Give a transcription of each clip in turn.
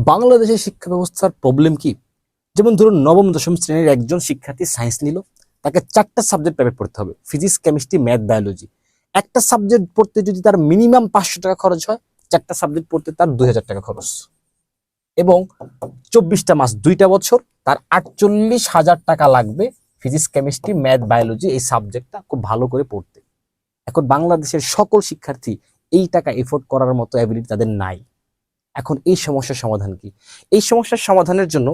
বাংলাদেশের শিক্ষা ব্যবস্থার প্রবলেম কি? যেমন ধরুন নবম দশম শ্রেণীর একজন শিক্ষার্থী সায়েন্স নিল, তাকে 4টা সাবজেক্ট প্রাইভেট পড়তে হবে, ফিজিক্স, কেমিস্ট্রি, ম্যাথ, বায়োলজি। একটা সাবজেক্ট পড়তে যদি তার মিনিমাম 500 টাকা খরচ হয়, 4টা সাবজেক্ট পড়তে তার 2000 টাকা খরচ, এবং 24টা মাস 2টা বছর, তার 48,000 টাকা লাগবে ফিজিক্স, কেমিস্ট্রি, ম্যাথ, বায়োলজি এই সাবজেক্টটা খুব ভালো করে পড়তে। এখন বাংলাদেশের সকল শিক্ষার্থী এই টাকা এফোর্ড করার মতো অ্যাবিলিটি তাদের নাই। এখন এই সমস্যার সমাধান কি? এই সমস্যার সমাধানের জন্য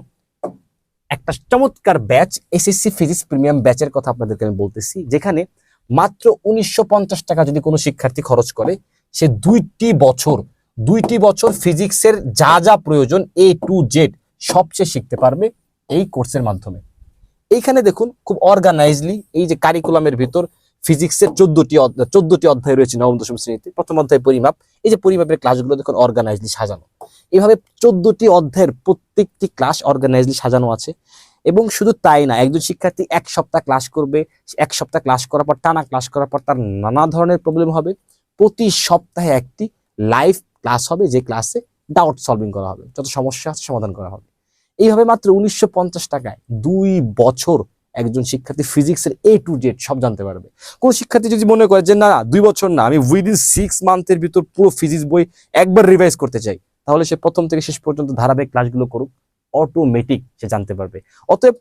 একটা চমৎকার ব্যাচ, এসএসসি ফিজিক্স প্রিমিয়াম ব্যাচের কথা আপনাদেরকে আমি বলতেছি, যেখানে মাত্র 1950 টাকা যদি কোনো শিক্ষার্থী খরচ করে, সে দুইটি বছর ফিজিক্সের যা যা প্রয়োজন A to Z সবচেয়ে শিখতে পারবে এই কোর্সের মাধ্যমে। এইখানে দেখুন খুব অর্গানাইজলি এই যে কারিকুলামের ভিতর ফিজিক্সের 14টি অধ্যায় রয়েছে নবম দশম শ্রেণীতে। প্রথম অধ্যায় পরিমাপ, এই যে পরিমাপের ক্লাসগুলো দেখুন অর্গানাইজলি সাজানো। এইভাবে 14টি অধ্যায়ের প্রত্যেকটি ক্লাস অর্গানাইজলি সাজানো আছে। এবং শুধু তাই না, একজন শিক্ষার্থী 1 সপ্তাহ ক্লাস করবে, 1 সপ্তাহ ক্লাস করার পর টানা ক্লাস করার পর তার নানা ধরনের প্রবলেম হবে। প্রতি সপ্তাহে একটি লাইভ ক্লাস হবে, যে ক্লাসে ডাউট সলভিং করা হবে, যত সমস্যা আছে সমাধান করা হবে। এইভাবে মাত্র 1950 টাকায় 2 বছর একজন শিক্ষার্থী ফিজিক্সের A to Z সব জানতে পারবে। কোন শিক্ষার্থী যদি মনে করে যে না 2 বছর না, আমি উইদিন 6 মান্থের ভিতর পুরো ফিজিক্স বই একবার রিভাইজ করতে চাই, তাহলে সে প্রথম থেকে শেষ পর্যন্ত ধারাবাহিক ক্লাসগুলো করুক, অটোমেটিক সে জানতে পারবে। অতএব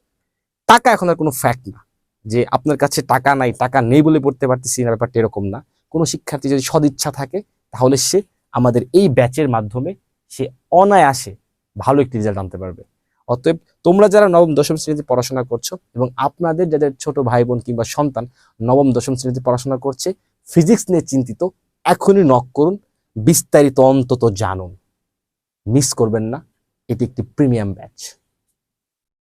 টাকা এখন আর কোনো ফ্যাক্ট না, যে আপনার কাছে টাকা নাই, টাকা নেই বলে পড়তে পারতেছি না, ব্যাপারটা এরকম না। কোনো শিক্ষার্থী যদি সদিচ্ছা থাকে, তাহলে সে আমাদের এই ব্যাচের মাধ্যমে সে অনায়াসে ভালো একটি রেজাল্ট আনতে পারবে। অতএব তোমরা যারা নবম দশম শ্রেণীতে পড়াশোনা করছো, এবং আপনাদের যাদের ছোট ভাই বোন কিংবা সন্তান নবম দশম শ্রেণীতে পড়াশোনা করছে, ফিজিক্স নিয়ে চিন্তিত, এখনই নক করুন, বিস্তারিত অন্তত জানুন, মিস করবেন না। এটি একটি প্রিমিয়াম ব্যাচ।